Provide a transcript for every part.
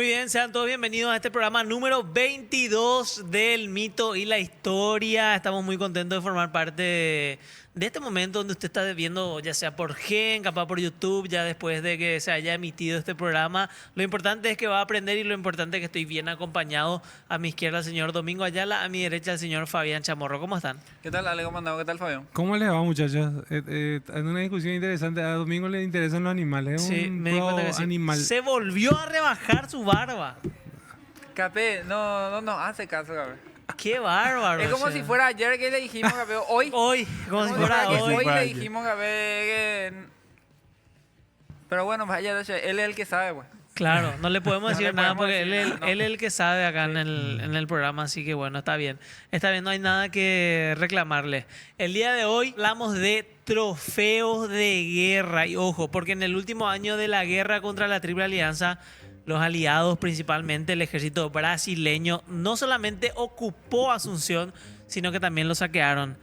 Muy bien, sean todos bienvenidos a este programa número 22 del Mito y la Historia. Estamos muy contentos de formar parte de este momento donde usted está viendo, ya sea por Gen, capaz por YouTube, ya después de que se haya emitido este programa. Lo importante es que va a aprender y lo importante es que estoy bien acompañado. A mi izquierda el señor Domingo Ayala, a mi derecha el señor Fabián Chamorro. ¿Cómo están? ¿Qué tal, Ale? ¿Cómo andamos? ¿Qué tal, Fabián? ¿Cómo les va, muchachos? Es una discusión interesante. A Domingo le interesan los animales. Es Sí, un me di cuenta que sí. animal. Se volvió a rebajar su barba. Capé, no hace caso, Capé. ¡Qué bárbaro! Es como o sea. si fuera ayer que le dijimos, Capé, hoy. Hoy, como si fuera que hoy. hoy fuera le ayer. dijimos, Capé, que... Pero bueno, vaya, él es el que sabe, pues. Claro, no le podemos No decir le nada podemos porque decir él, nada, no. él es el que sabe acá en el programa, así que bueno, está bien. Está bien, no hay nada que reclamarle. El día de hoy hablamos de trofeos de guerra. Y ojo, porque en el último año de la guerra contra la Triple Alianza, los aliados, principalmente el ejército brasileño, no solamente ocupó Asunción, sino que también lo saquearon.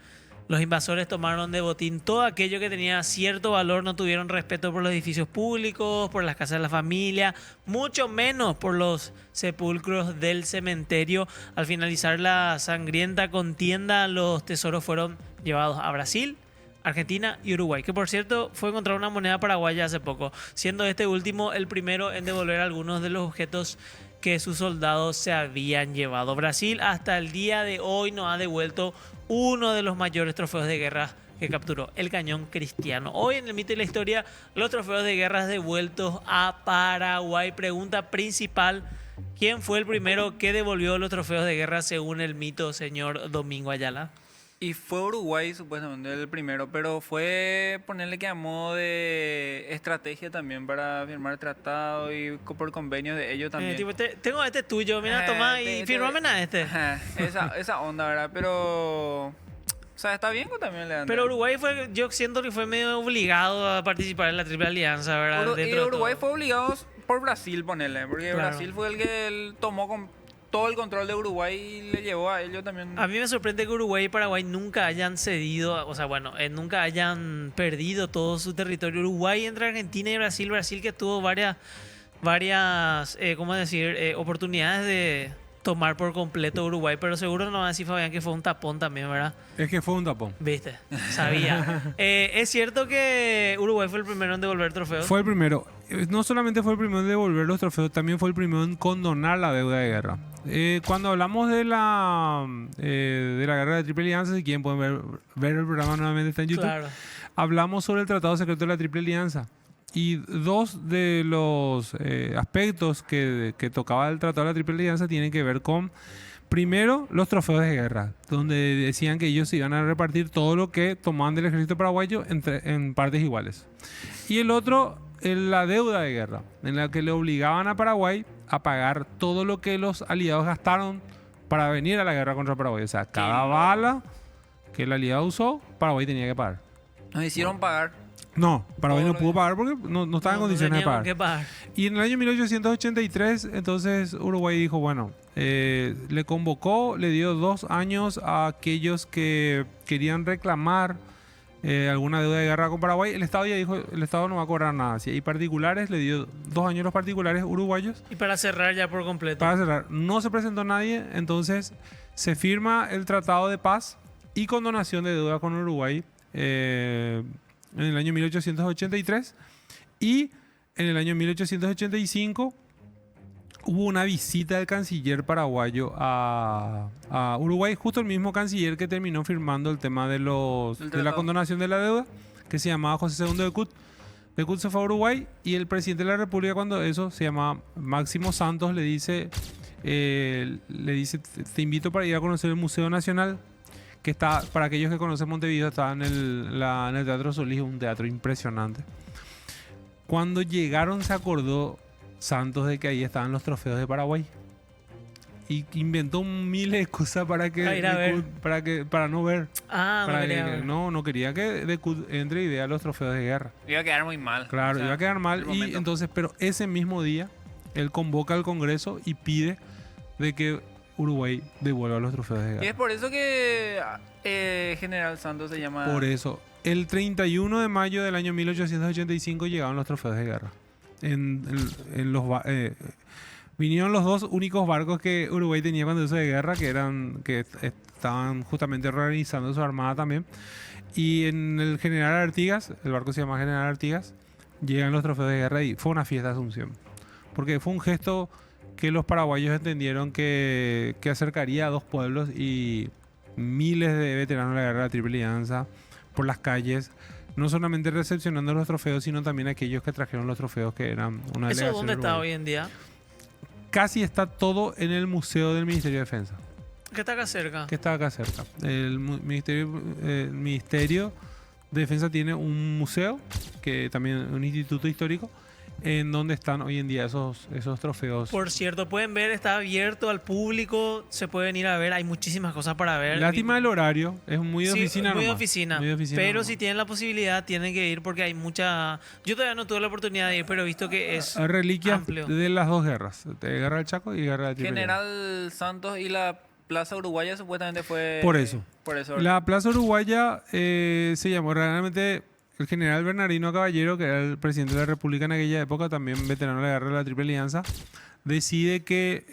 Los invasores tomaron de botín todo aquello que tenía cierto valor, no tuvieron respeto por los edificios públicos, por las casas de la familia, mucho menos por los sepulcros del cementerio. Al finalizar la sangrienta contienda, los tesoros fueron llevados a Brasil, Argentina y Uruguay, que por cierto fue encontrar una moneda paraguaya hace poco, siendo este último el primero en devolver algunos de los objetos que sus soldados se habían llevado. Brasil hasta el día de hoy nos ha devuelto uno de los mayores trofeos de guerra que capturó, el cañón Cristiano. Hoy en el Mito y la Historia, los trofeos de guerra devueltos a Paraguay. Pregunta principal: ¿quién fue el primero que devolvió los trofeos de guerra según el mito, señor Domingo Ayala? Y fue Uruguay, supuestamente, el primero, pero fue ponerle que a modo de estrategia también para firmar tratado y por convenios de ellos también. Tipo, tengo este tuyo, mira, toma y firmame a este. Ajá, esa onda, ¿verdad? Pero... O sea, está bien que también le dan. Pero Uruguay fue, yo siento que fue medio obligado a participar en la Triple Alianza, ¿verdad? Y Dentro de Uruguay todo. fue obligado por Brasil, ponerle, porque Claro. Brasil fue el que él tomó con todo el control de Uruguay y le llevó a ellos también. A mí me sorprende que Uruguay y Paraguay nunca hayan cedido, o sea, bueno, nunca hayan perdido todo su territorio. Uruguay entre Argentina y Brasil, Brasil que tuvo varias, ¿cómo decir? Oportunidades de tomar por completo Uruguay, pero seguro no va a decir, Fabián, que fue un tapón también, ¿verdad? Es que fue un tapón. Viste, sabía. ¿Es cierto que Uruguay fue el primero en devolver trofeos? Fue el primero. No solamente fue el primero en devolver los trofeos, también fue el primero en condonar la deuda de guerra. Cuando hablamos de la guerra de Triple Alianza, si quieren pueden ver el programa nuevamente, está en YouTube. Claro. Hablamos sobre el Tratado Secreto de la Triple Alianza. Y dos de los aspectos que tocaba el Tratado de la Triple Alianza tienen que ver con, primero, los trofeos de guerra, donde decían que ellos iban a repartir todo lo que tomaban del ejército paraguayo en partes iguales. Y el otro, la deuda de guerra, en la que le obligaban a Paraguay a pagar todo lo que los aliados gastaron para venir a la guerra contra Paraguay. O sea, cada bala que el aliado usó, Paraguay tenía que pagar. Nos hicieron pagar. No, Paraguay Todo no lo pudo que- pagar porque no estaba en condiciones de teníamos pagar. que pagar. Y en el año 1883, entonces Uruguay dijo, bueno, le convocó, le dio 2 años a aquellos que querían reclamar alguna deuda de guerra con Paraguay. El Estado ya dijo, el Estado no va a cobrar nada. Si hay particulares, le dio 2 años a los particulares uruguayos. Y para cerrar ya por completo. Para cerrar, no se presentó nadie, entonces se firma el Tratado de Paz y condonación de deuda con Uruguay en el año 1883, y en el año 1885 hubo una visita del canciller paraguayo a Uruguay, justo el mismo canciller que terminó firmando el tema de la tratado. condonación de la deuda, que se llamaba José II de Cut. De Cut se fue a Uruguay y el presidente de la República, cuando eso se llama Máximo Santos, le dice, te invito para ir a conocer el Museo Nacional, que está, para aquellos que conocen Montevideo, está en el Teatro Solís, un teatro impresionante. Cuando llegaron se acordó Santos de que ahí estaban los trofeos de Paraguay. Y inventó miles de cosas para que, Para ir a ver. para no ver. Ah, no Para quería que- ver. no quería que de Cut entre y vea los trofeos de guerra. Iba a quedar muy mal. Claro, O sea, iba a quedar mal. el Y momento. entonces, pero ese mismo día, él convoca al Congreso y pide de que Uruguay devuelva los trofeos de Y es guerra. por eso que General Santos se llama... Por eso, el 31 de mayo del año 1885 llegaron los trofeos de guerra. En los Vinieron los dos únicos barcos que Uruguay tenía cuando hizo de guerra, que estaban justamente reorganizando su armada también. Y en el General Artigas, el barco se llama General Artigas, llegan los trofeos de guerra y fue una fiesta de Asunción. Porque fue un gesto que los paraguayos entendieron que acercaría a dos pueblos, y miles de veteranos de la guerra de la Triple Alianza por las calles, no solamente recepcionando los trofeos, sino también aquellos que trajeron los trofeos, que eran una ¿Eso delegación dónde está uruguaya. hoy en día? Casi está todo en el Museo del Ministerio de Defensa, ¿Qué está acá cerca? que está acá cerca. El Ministerio de Defensa tiene un museo, que también un instituto histórico, en donde están hoy en día esos trofeos. Por cierto, pueden ver, está abierto al público, se pueden ir a ver, hay muchísimas cosas para ver. Lástima el horario, es muy de Sí, oficina muy de nomás. oficina. Muy de oficina Pero nomás. si tienen la posibilidad, tienen que ir porque hay mucha... Yo todavía no tuve la oportunidad de ir, pero he visto que es Hay reliquias amplio. de las dos guerras, de Guerra del Chaco y Guerra de Triple Alianza. General Santos y la Plaza Uruguaya supuestamente fue... Por eso. Por eso. La Plaza Uruguaya se llamó realmente el general Bernardino Caballero, que era el presidente de la República en aquella época, también veterano de la Guerra de la Triple Alianza, decide que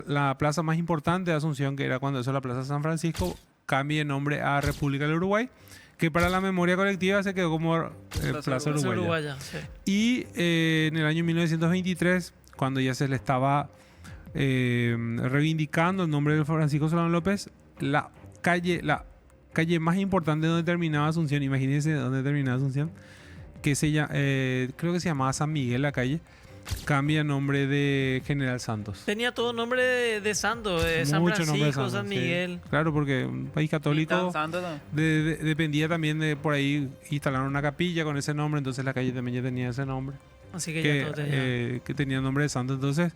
la plaza más importante de Asunción, que era cuando eso la Plaza San Francisco, cambie de nombre a República del Uruguay, que para la memoria colectiva se quedó como Plaza Plaza Es Uruguaya. uruguaya, sí. Y en el año 1923, cuando ya se le estaba reivindicando el nombre de Francisco Solano López, la calle más importante donde terminaba Asunción, imagínense dónde terminaba Asunción, creo que se llamaba San Miguel la calle, cambia el nombre de General Santos. Tenía todo nombre de santo, de San Mucho nombre de Francisco, Santos, San sí. Miguel. Claro, porque un país católico Militán Santos también. dependía también de por ahí instalaron una capilla con ese nombre, entonces la calle también ya tenía ese nombre, Así que ya todo tenía. que tenía el nombre de Santos. Entonces,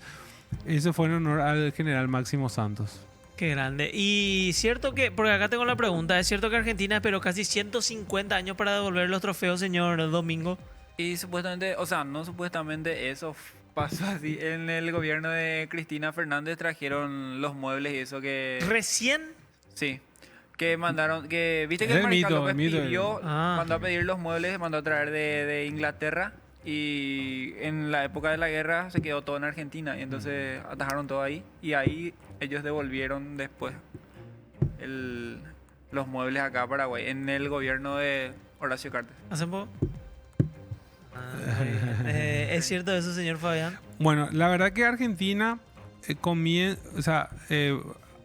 eso fue en honor al general Máximo Santos. Qué grande. Y cierto que, porque acá tengo la pregunta, ¿es cierto que Argentina esperó casi 150 años para devolver los trofeos, señor Domingo? Y supuestamente, o sea, no supuestamente eso pasó así. En el gobierno de Cristina Fernández trajeron los muebles y eso que... ¿Recién? Sí. Que mandaron, que viste que Es el el Mariscal mito, López el mito. pidió, Ah. mandó a pedir los muebles, mandó a traer de Inglaterra, y en la época de la guerra se quedó todo en Argentina y entonces atajaron todo ahí y ahí ellos devolvieron después los muebles acá a Paraguay en el gobierno de Horacio Cartes. ¿Hace poco? Ah, muy bien. ¿Es cierto eso, señor Fabián? Bueno, la verdad que Argentina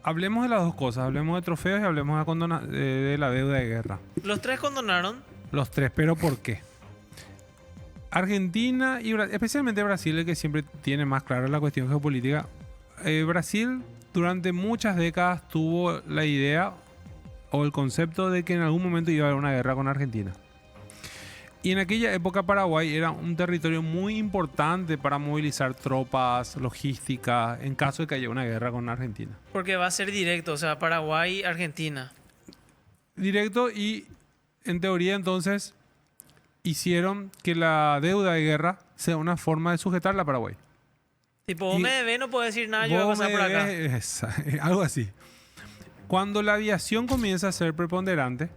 hablemos de las dos cosas, hablemos de trofeos y hablemos de la deuda de guerra. Los tres condonaron. Los tres, pero ¿por qué? Argentina y especialmente Brasil, el que siempre tiene más clara la cuestión geopolítica. Brasil durante muchas décadas tuvo la idea o el concepto de que en algún momento iba a haber una guerra con Argentina. Y en aquella época Paraguay era un territorio muy importante para movilizar tropas, logística, en caso de que haya una guerra con Argentina. Porque va a ser directo, o sea, Paraguay, Argentina. Directo, y en teoría entonces hicieron que la deuda de guerra sea una forma de sujetarla a Paraguay. Tipo, vos Y- me debés, no puedo decir nada, yo voy a Vos pasar me por acá. debes- algo así. Cuando la aviación comienza a ser preponderante,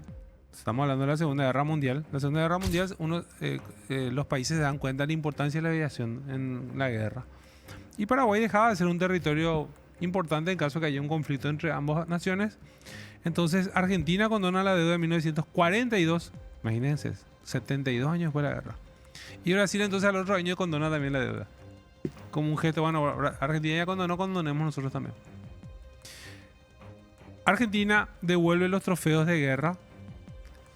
estamos hablando de la Segunda Guerra Mundial. La Segunda Guerra Mundial, los países se dan cuenta de la importancia de la aviación en la guerra. Y Paraguay dejaba de ser un territorio importante en caso de que haya un conflicto entre ambas naciones. Entonces Argentina condona la deuda de 1942, imagínense, 72 años después de la guerra. Y Brasil entonces al otro año condona también la deuda. Como un gesto, bueno, Argentina ya condonó, condonemos nosotros también. Argentina devuelve los trofeos de guerra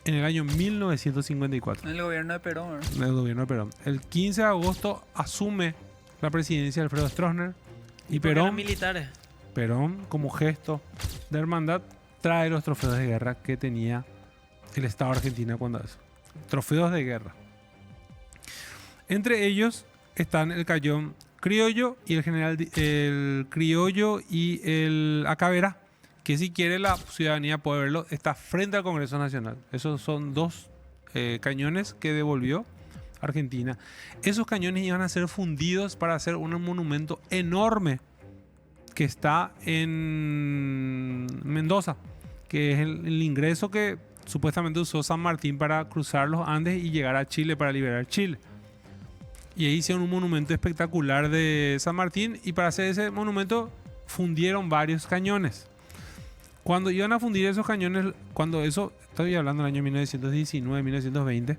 en el año 1954, En el gobierno de Perón, ¿verdad? en el gobierno de Perón. El 15 de agosto asume la presidencia Alfredo Stroessner y Porque eran Perón, militares. como gesto de hermandad, trae los trofeos de guerra que tenía el Estado de Argentina cuando eso. Trofeos de guerra. Entre ellos están el Cayón Criollo y el Criollo y el Acabera, que si quiere la ciudadanía puede verlo, está frente al Congreso Nacional. Esos son dos cañones que devolvió Argentina. Esos cañones iban a ser fundidos para hacer un monumento enorme que está en Mendoza, que es el ingreso que supuestamente usó San Martín para cruzar los Andes y llegar a Chile para liberar Chile. Y ahí hicieron un monumento espectacular de San Martín y para hacer ese monumento fundieron varios cañones. Cuando iban a fundir esos cañones, cuando eso, estoy hablando del año 1919, 1920,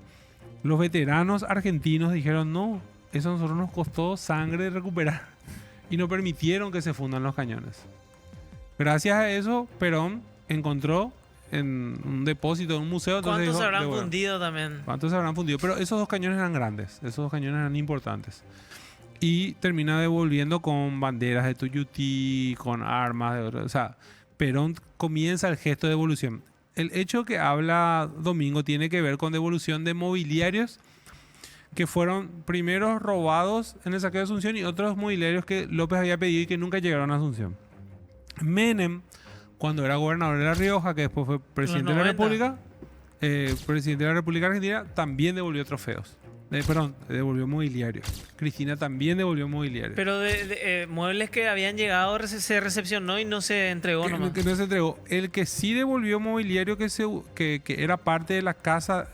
los veteranos argentinos dijeron, no, eso a nosotros nos costó sangre recuperar y no permitieron que se fundan los cañones. Gracias a eso, Perón encontró en un depósito, en un museo. Entonces ¿Cuántos se dijo, habrán fundido también? ¿Cuántos se habrán fundido? Pero esos dos cañones eran grandes, esos dos cañones eran importantes. Y termina devolviendo con banderas de Tuyutí, con armas, o sea, Perón comienza el gesto de devolución. El hecho que habla Domingo tiene que ver con devolución de mobiliarios que fueron primeros robados en el saqueo de Asunción y otros mobiliarios que López había pedido y que nunca llegaron a Asunción. Menem, cuando era gobernador de La Rioja, que después fue presidente de la 90. República, presidente de la República Argentina, también devolvió trofeos. Devolvió mobiliario. Cristina también devolvió mobiliario. Pero muebles que habían llegado se recepcionó y no se entregó nomás. Que no se entregó. El que sí devolvió mobiliario que era parte de la casa,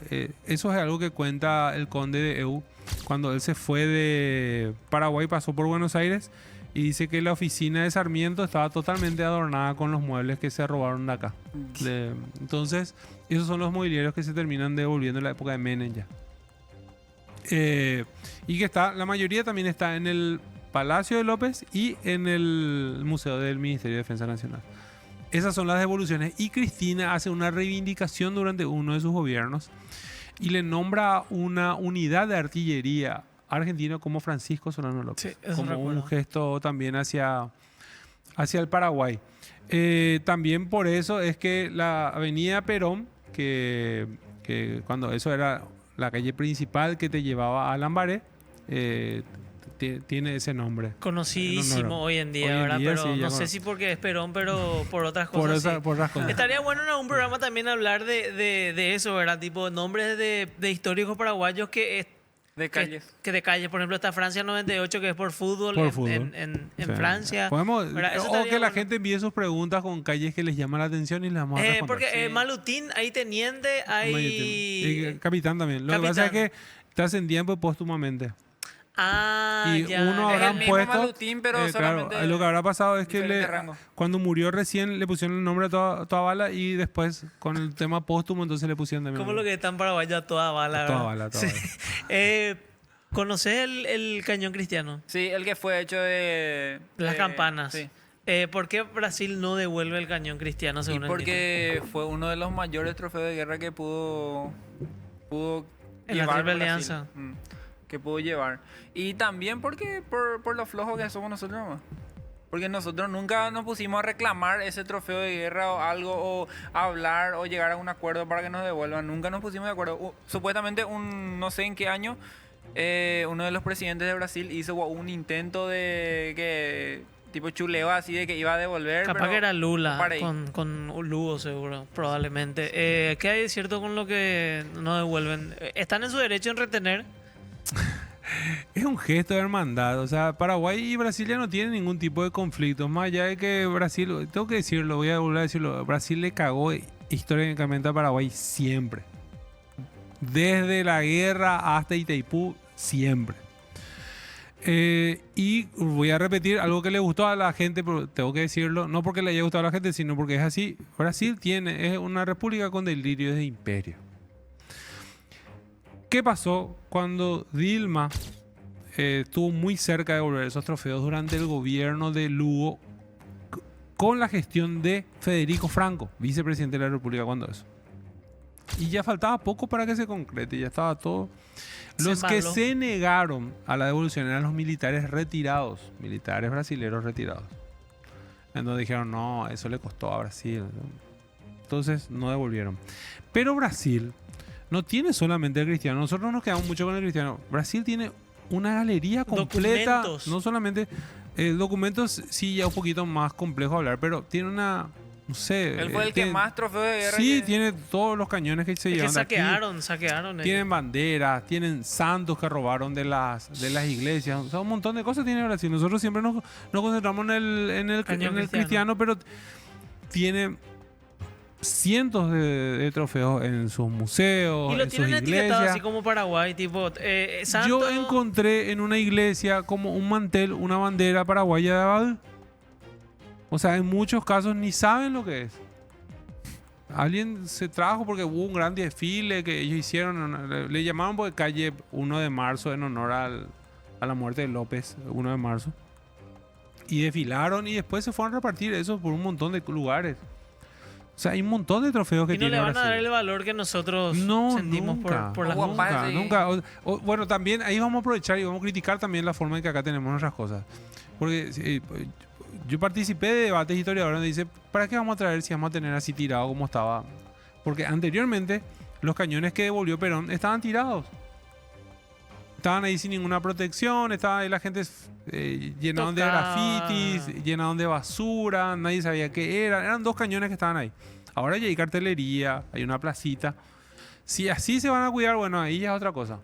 eso es algo que cuenta el conde de Eu. Cuando él se fue de Paraguay, pasó por Buenos Aires y dice que la oficina de Sarmiento estaba totalmente adornada con los muebles que se robaron de acá. Entonces, esos son los mobiliarios que se terminan devolviendo en la época de Menem ya. Y que está, la mayoría también está en el Palacio de López y en el Museo del Ministerio de Defensa Nacional. Esas son las devoluciones. Y Cristina hace una reivindicación durante uno de sus gobiernos y le nombra una unidad de artillería argentina como Francisco Solano López. Sí, eso como recuerdo. un gesto también hacia el Paraguay. También por eso es que la avenida Perón, que cuando eso era la calle principal que te llevaba a Lambaré, tiene ese nombre. Conocidísimo hoy en día, Hoy en ¿verdad? día, Pero sí, ya no sé si porque es Perón, pero por otras cosas. Sí. Por otras cosas. Estaría bueno en algún programa también hablar de eso, ¿verdad? Tipo nombres de históricos paraguayos De calles. que de calles. Por ejemplo, está Francia 98, que es por fútbol, Por en, fútbol. en Sí. Francia. Podemos, ¿Verdad? Eso o estaría que la bueno. gente envíe sus preguntas con calles que les llaman la atención y las vamos a responder. Porque Sí. Malutín, hay teniente, hay... Y capitán también. Lo que pasa es que trascendían pues póstumamente. Ah, Y ya. uno Es habrán el mismo puesto. Malutín, pero claro, solamente lo que habrá pasado es que diferente rango. cuando murió recién le pusieron el nombre a toda bala y después con el tema póstumo entonces le pusieron también. Como lo que está en Paraguay a toda bala, A toda ¿verdad? bala, a toda Sí. ¿Conoces el cañón cristiano? Sí, el que fue hecho de... Las de- campanas. Sí. ¿Por qué Brasil no devuelve el cañón cristiano Y según el porque fue uno de los mayores trofeos de guerra que pudo En la llevar Triple Brasil. Alianza. Que pudo llevar. Y también porque por lo flojos que somos nosotros nomás. Porque nosotros nunca nos pusimos a reclamar ese trofeo de guerra o algo, o a hablar o llegar a un acuerdo para que nos devuelvan. Nunca nos pusimos de acuerdo. Supuestamente, no sé en qué año, uno de los presidentes de Brasil hizo un intento de que, tipo chuleo así, de que iba a devolver. Capaz pero que era Lula, para ahí. con Lugo seguro, probablemente. ¿Qué hay de cierto con lo que no devuelven? ¿Están en su derecho en retener? Es un gesto de hermandad. O sea, Paraguay y Brasil ya no tienen ningún tipo de conflicto. Más allá de que Brasil, tengo que decirlo, voy a volver a decirlo, Brasil le cagó históricamente a Paraguay siempre. Desde la guerra hasta Itaipú, siempre. Y voy a repetir algo que le gustó a la gente, pero tengo que decirlo, no porque le haya gustado a la gente, sino porque es así. Brasil es una república con delirios de imperio. ¿Qué pasó cuando Dilma estuvo muy cerca de devolver esos trofeos durante el gobierno de Lugo con la gestión de Federico Franco, vicepresidente de la República cuando eso? Y ya faltaba poco para que se concrete, ya estaba todo. Los que embaló. se negaron a la devolución eran los militares retirados, militares brasileños retirados. Entonces dijeron, no, eso le costó a Brasil. Entonces no devolvieron. Pero Brasil no tiene solamente el cristiano. Nosotros nos quedamos mucho con el cristiano. Brasil tiene una galería completa. Documentos. No solamente documentos, sí, ya un poquito más complejo hablar, pero tiene una, no sé. Él fue el que más trofeos de guerra. Sí, que- tiene todos los cañones que se Es que llevan de aquí. saquearon. Tienen ellos. banderas, tienen santos que robaron de las iglesias. O sea, un montón de cosas tiene Brasil. Nosotros siempre nos concentramos en el Cañón cristiano, pero tiene cientos de trofeos en sus museos, Y lo en sus tienen etiquetado iglesias. así como Paraguay, tipo, santo. Yo encontré en una iglesia como un mantel, una bandera paraguaya de Abad. O sea, en muchos casos ni saben lo que es. Alguien se trajo porque hubo un gran desfile que ellos hicieron. Le llamaban por calle 1 de marzo en honor a la muerte de López, 1 de marzo. Y desfilaron y después se fueron a repartir eso por un montón de lugares. O sea, hay un montón de trofeos que Y no tiene le van a Brasil. dar el valor que nosotros No, sentimos nunca, por las Guapa, cosas. sí. nunca. Bueno, también ahí vamos a aprovechar y vamos a criticar también la forma en que acá tenemos nuestras cosas. Porque yo participé de debates historiadores donde dice, ¿para qué vamos a traer si vamos a tener así tirado como estaba? Porque anteriormente los cañones que devolvió Perón estaban tirados. Estaban ahí sin ninguna protección, estaba ahí la gente llenaron de Tocaba. grafitis, llenaron de basura, nadie sabía qué era. Eran 2 cañones que estaban ahí. Ahora ya hay cartelería, hay una placita. Si así se van a cuidar, bueno, ahí ya es otra cosa.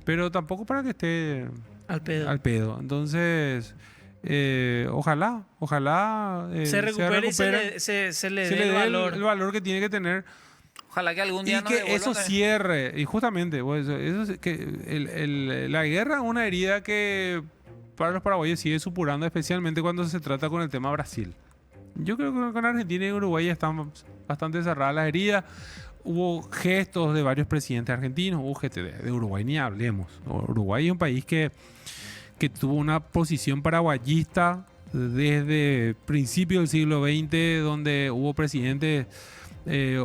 Pero tampoco para que esté Al pedo. al pedo. Entonces, ojalá Se recupere y se le se dé le el dé valor. el valor que tiene que tener. Ojalá que algún día Y nos que devuelvan eso también. cierre. Y justamente, pues, eso es que la guerra es una herida que para los paraguayos sigue supurando, especialmente cuando se trata con el tema Brasil. Yo creo que con Argentina y Uruguay ya están bastante cerradas las heridas. Hubo gestos de varios presidentes argentinos, hubo gestos de Uruguay, ni hablemos. Uruguay es un país que tuvo una posición paraguayista desde principios del siglo XX, donde hubo presidentes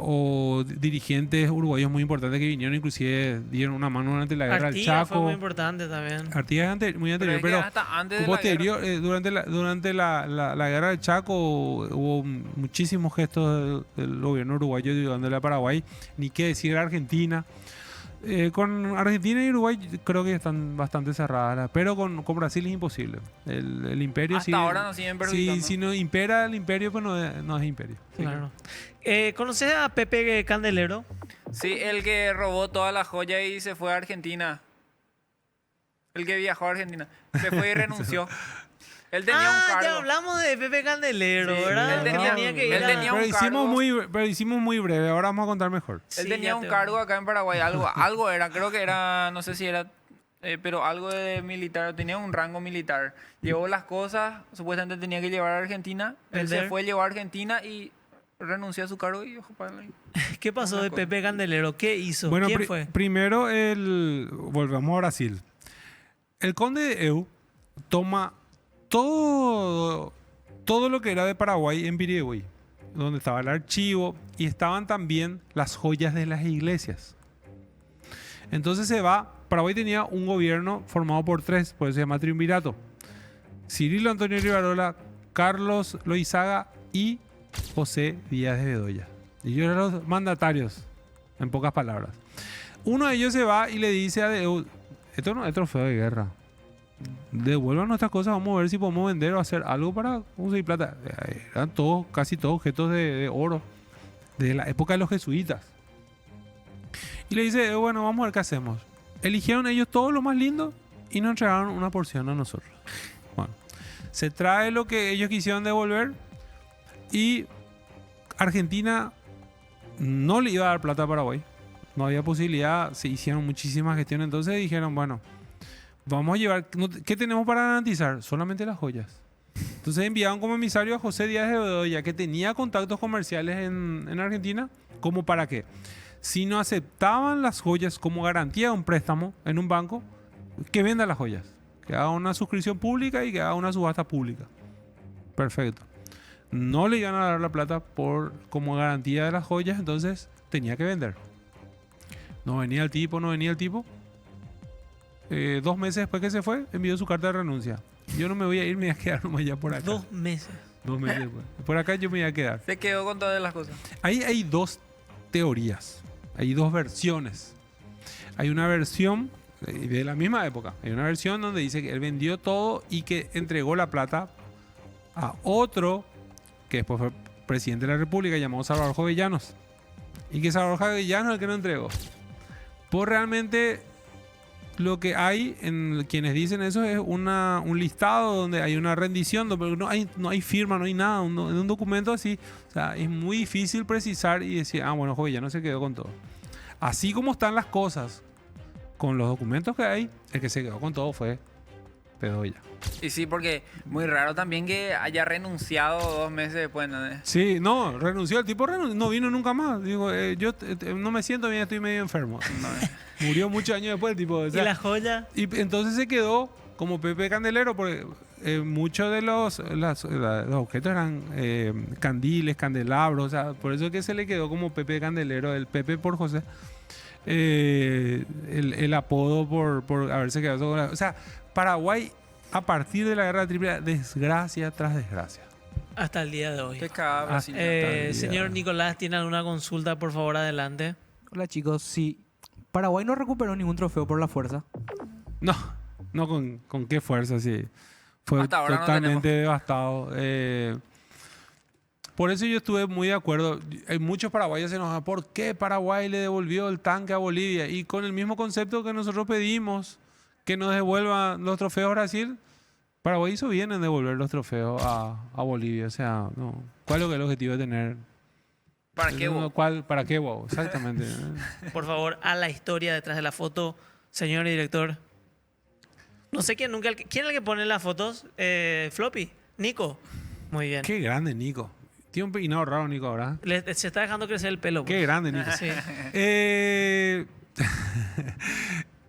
o dirigentes uruguayos muy importantes que vinieron, inclusive dieron una mano durante la guerra del Artigas fue Chaco. muy importante también. Artigas es muy anterior, es que pero hasta antes de la posterior, durante la guerra del Chaco hubo muchísimos gestos del gobierno uruguayo ayudándole a Paraguay, ni qué decir a Argentina. Con Argentina y Uruguay creo que están bastante cerradas, pero con Brasil es imposible. El imperio Hasta sigue- ahora nos siguen perjudicando. si no impera el imperio, pues no es imperio. Claro. ¿Conoces a Pepe Candelero? Sí, el que robó toda la joya y se fue a Argentina. El que viajó a Argentina. Se fue y renunció. Él tenía un cargo. Ya hablamos de Pepe Candelero, Sí, ¿verdad? él tenía- que ir él a- tenía un cargo. Pero hicimos muy breve, ahora vamos a contar mejor. Él Sí, tenía ya un te- cargo acá en Paraguay, algo era, creo que era, no sé si era, pero algo de militar, tenía un rango militar. Llevó las cosas, supuestamente tenía que llevar a Argentina, él se Vender. fue, llevó a Argentina y renunció a su cargo y ojo, para ahí. ¿Qué pasó de Pepe Candelero? ¿Qué hizo? Bueno, ¿Quién fue? primero volvamos a Brasil. El conde de Eu toma todo lo que era de Paraguay en Pirihuey, donde estaba el archivo y estaban también las joyas de las iglesias. Entonces se va. Paraguay tenía un gobierno formado por 3, por eso se llama triunvirato: Cirilo Antonio Rivarola, Carlos Loizaga y José Díaz de Bedoya. Ellos eran los mandatarios, en pocas palabras. Uno de ellos se va y le dice a Deud: esto no es trofeo de guerra. Devuelvan nuestras cosas, vamos a ver si podemos vender o hacer algo para conseguir plata. Eran casi todos objetos de oro de la época de los jesuitas. Y le dice: bueno, vamos a ver qué hacemos. Eligieron ellos todo lo más lindo y nos entregaron una porción a nosotros. Bueno, se trae lo que ellos quisieron devolver y Argentina no le iba a dar plata a Paraguay. No había posibilidad, se hicieron muchísimas gestiones. Entonces dijeron: bueno, vamos a llevar, ¿qué tenemos para garantizar? Solamente las joyas. Entonces enviaron como emisario a José Díaz de Bedoya, que tenía contactos comerciales en Argentina. ¿Cómo para qué? Si no aceptaban las joyas como garantía de un préstamo en un banco, que venda las joyas. Que haga una suscripción pública y que haga una subasta pública. Perfecto. No le iban a dar la plata como garantía de las joyas, entonces tenía que vender. No venía el tipo. 2 meses después que se fue, envió su carta de renuncia. Yo no me voy a ir, me voy a quedar nomás ya por acá. 2 meses. 2 meses después. Por acá yo me voy a quedar. Se quedó con todas las cosas. Ahí hay 2 teorías, hay 2 versiones. Hay una versión de la misma época. Hay una versión donde dice que él vendió todo y que entregó la plata a otro que después fue presidente de la República, llamado Salvador Jovellanos. Y que Salvador Jovellanos es el que no entregó. Pues realmente lo que hay en quienes dicen eso es un listado donde hay una rendición, pero no hay firma, no hay nada. En un documento así, o sea, es muy difícil precisar y decir, bueno, joven, ya no se quedó con todo. Así como están las cosas con los documentos que hay, el que se quedó con todo fue Bedoya. Y sí, porque muy raro también que haya renunciado 2 meses después, ¿no? Sí, no, renunció, el tipo no vino nunca más. Digo, yo no me siento bien, estoy medio enfermo. Murió muchos años después el tipo. O sea, ¿Y la joya? y entonces se quedó como Pepe Candelero, porque muchos de los objetos eran candiles, candelabros, o sea, por eso es que se le quedó como Pepe Candelero, el Pepe por José. El apodo por haberse quedado. O sea, Paraguay, a partir de la guerra triple, desgracia tras desgracia. Hasta el día de hoy. Qué cagada, Brasil. Señor Nicolás, ¿tiene alguna consulta? Por favor, adelante. Hola chicos, sí. Paraguay no recuperó ningún trofeo por la fuerza. No con qué fuerza, sí. Fue Hasta ahora no totalmente devastado. Por eso yo estuve muy de acuerdo. Hay muchos paraguayos se enojan. ¿Por qué Paraguay le devolvió el tanque a Bolivia? Y con el mismo concepto que nosotros pedimos que nos devuelvan los trofeos a Brasil, Paraguay hizo bien en devolver los trofeos a Bolivia. O sea, no. ¿Cuál es el objetivo de tener? ¿Para qué vos? ¿Para qué vos? Exactamente. Por favor, a la historia detrás de la foto, señor director. No sé quién es el que pone las fotos. Floppy. Nico. Muy bien. Qué grande, Nico. Tiene un peinado raro, Nico, ahora. Se está dejando crecer el pelo. Qué grande, Nico. Sí.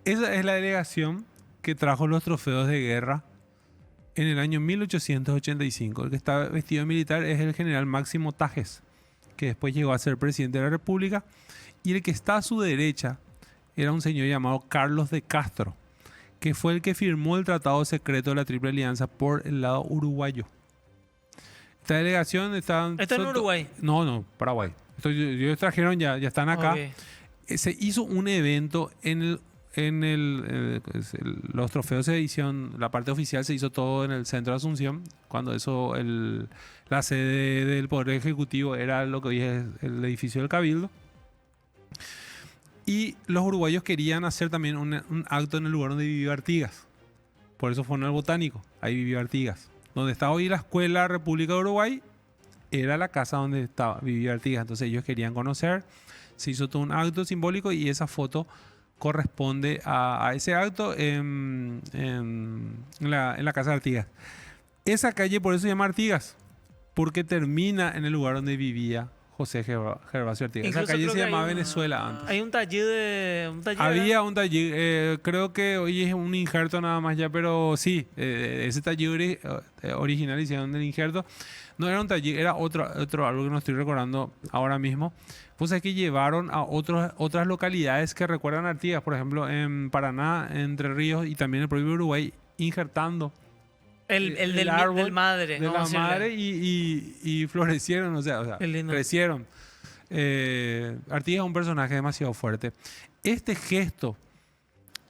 Esa es la delegación que trajo los trofeos de guerra en el año 1885. El que está vestido de militar es el general Máximo Tajes, que después llegó a ser presidente de la República. Y el que está a su derecha era un señor llamado Carlos de Castro, que fue el que firmó el tratado secreto de la Triple Alianza por el lado uruguayo. Esta delegación está... ¿Está en Uruguay? No, Paraguay. Ellos trajeron ya están acá. Ok. Se hizo un evento los trofeos de edición, la parte oficial se hizo todo en el centro de Asunción, cuando la sede del Poder Ejecutivo era lo que hoy es el edificio del Cabildo. Y los uruguayos querían hacer también un acto en el lugar donde vivió Artigas. Por eso fueron al Botánico, ahí vivió Artigas. Donde está hoy la Escuela República de Uruguay, era la casa donde vivía Artigas. Entonces ellos querían conocer, se hizo todo un acto simbólico y esa foto corresponde a ese acto en la casa de Artigas. Esa calle por eso se llama Artigas, porque termina en el lugar donde vivía José Gervasio Artigas. Esa Incluso calle creo se que llamaba hay Venezuela antes. Hay un taller Había un taller, creo que hoy es un injerto nada más ya, pero sí, ese taller original hicieron del injerto. No era un taller, era otro algo que no estoy recordando ahora mismo. Pues es que llevaron a otras localidades que recuerdan a Artigas, por ejemplo en Paraná, Entre Ríos y también el propio Uruguay, injertando el árbol del madre. de vamos la a decirle. madre y florecieron, o sea Qué lindo. crecieron. Artigas es un personaje demasiado fuerte. Este gesto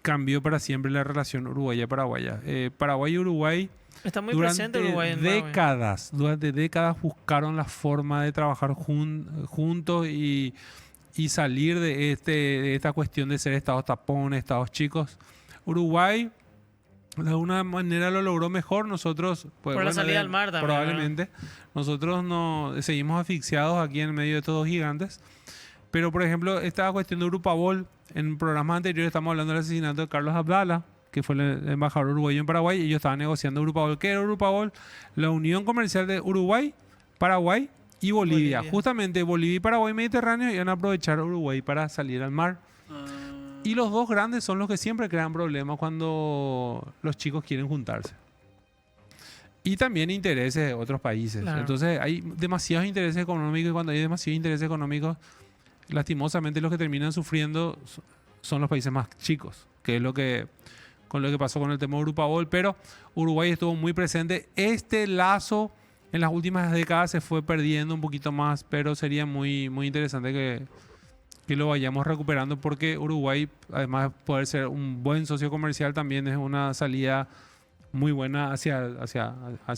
cambió para siempre la relación uruguaya-paraguaya. Paraguay y Uruguay Está muy presente Uruguay en durante décadas buscaron la forma de trabajar juntos y salir de esta cuestión de ser estados tapones, estados chicos. Uruguay de alguna manera lo logró mejor. Nosotros, pues, Por la salida al mar también, probablemente, nosotros seguimos asfixiados aquí en medio de estos dos gigantes. Pero, por ejemplo, esta cuestión de Urupabol, en programas anteriores estamos hablando del asesinato de Carlos Abdala, que fue el embajador uruguayo en Paraguay, y ellos estaban negociando Urupabol. ¿Qué era Urupabol? La unión comercial de Uruguay, Paraguay y Bolivia. Justamente Bolivia y Paraguay mediterráneos iban a aprovechar Uruguay para salir al mar. Y los dos grandes son los que siempre crean problemas cuando los chicos quieren juntarse. Y también intereses de otros países. Claro. Entonces hay demasiados intereses económicos y cuando hay demasiados intereses económicos, lastimosamente los que terminan sufriendo son los países más chicos, que es con lo que pasó con el tema de Urupabol, pero Uruguay estuvo muy presente. Este lazo en las últimas décadas se fue perdiendo un poquito más, pero sería muy, muy interesante que lo vayamos recuperando porque Uruguay, además de poder ser un buen socio comercial, también es una salida muy buena hacia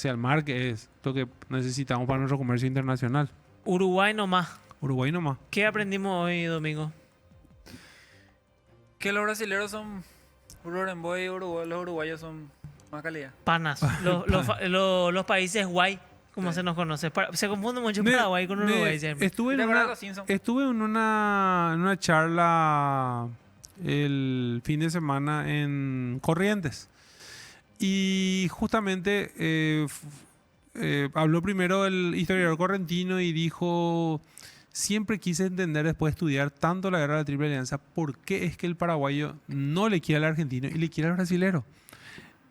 el mar, que es lo que necesitamos para nuestro comercio internacional. Uruguay nomás. Uruguay nomás. ¿Qué aprendimos hoy, Domingo? Que los brasileños son Uruguay y Uruguay, los uruguayos son más calidad. Panas. Los países guay, como se nos conoce. Se confunde mucho Paraguay con Uruguay siempre. Estuve en ¿Te acuerdas de una, los Simpsons? estuve en una charla el fin de semana en Corrientes. Y justamente habló primero el historiador correntino y dijo, siempre quise entender después de estudiar tanto la guerra de la Triple Alianza, por qué es que el paraguayo no le quiere al argentino y le quiere al brasilero.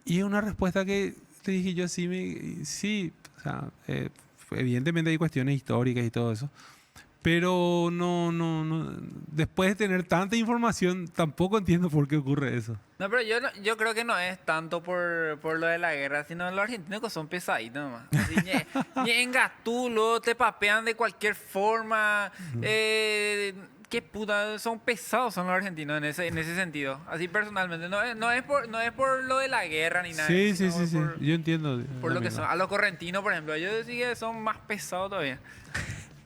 Y es una respuesta que te dije yo, sí, o sea, evidentemente hay cuestiones históricas y todo eso. Pero no, después de tener tanta información, tampoco entiendo por qué ocurre eso. No, pero yo creo que no es tanto por lo de la guerra, sino los argentinos que son pesaditos nomás. Así, ni en gatulo, te papean de cualquier forma. Qué puta, son pesados son los argentinos en ese sentido. Así personalmente, no es por lo de la guerra ni nada. Sí, sino sí, por- yo entiendo. Por lo que amigo. son. A los correntinos, por ejemplo, ellos sí que son más pesados todavía.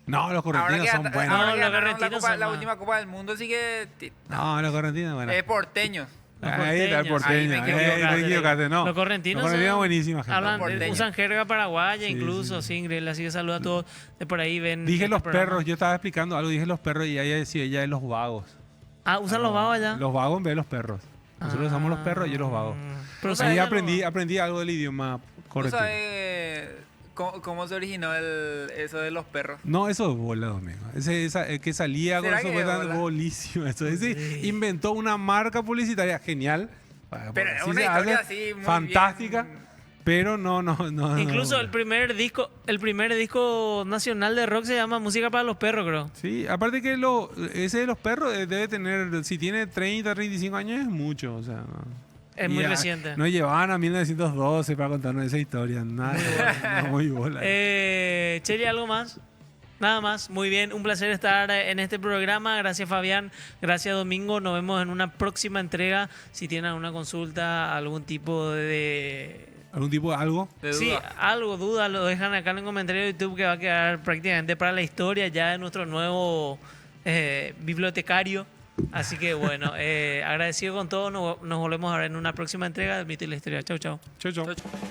No, los correntinos son buenos. No, ahora que los ganaron correntinos son la más. última Copa del Mundo, sí que... No, los correntinos, bueno. porteños. Los Ahí está el porteños. porteño. Ahí me Te equivocaste, no. Los correntinos son son- buenísimas. gente. Hablan, porteños. usan jerga paraguaya, Sí, incluso, sí, increíble. Así que saludo a todos de por ahí. Ven Dije este los programa. perros, yo estaba explicando algo, dije los perros y ella decía ella de los vagos. Ah, ¿usan los vagos allá? Los vagos en vez de los perros. Nosotros usamos los perros y yo los vagos. Pero Ahí ¿sabes algo? aprendí algo del idioma ¿Tú correcto. sabes cómo se originó eso de los perros? No, eso es bola, amigo. El que salía con ¿Será eso que fue es tan bola? bolísimo. Ese Sí. inventó una marca publicitaria genial. Pero Así es una se historia hace, así muy fantástica, bien. pero no. Incluso no. el primer disco nacional de rock se llama Música para los Perros, creo. Sí, aparte que ese de los perros debe tener, si tiene 30, 35 años es mucho, o sea. Es muy reciente. Nos llevaban a 1912 para contarnos esa historia, nada, no, muy bola. Cheli, ¿algo más? Nada más, muy bien, un placer estar en este programa. Gracias Fabián, gracias Domingo. Nos vemos en una próxima entrega. Si tienen alguna consulta, algún tipo de... ¿Algún tipo de algo? De Sí, duda. algo, duda, lo dejan acá en el comentario de YouTube que va a quedar prácticamente para la historia ya de nuestro nuevo bibliotecario. Así que bueno, agradecido con todo. Nos volvemos a ver en una próxima entrega de Mito y la Historia. Chau, chau. Chau, chau. Chau, chau.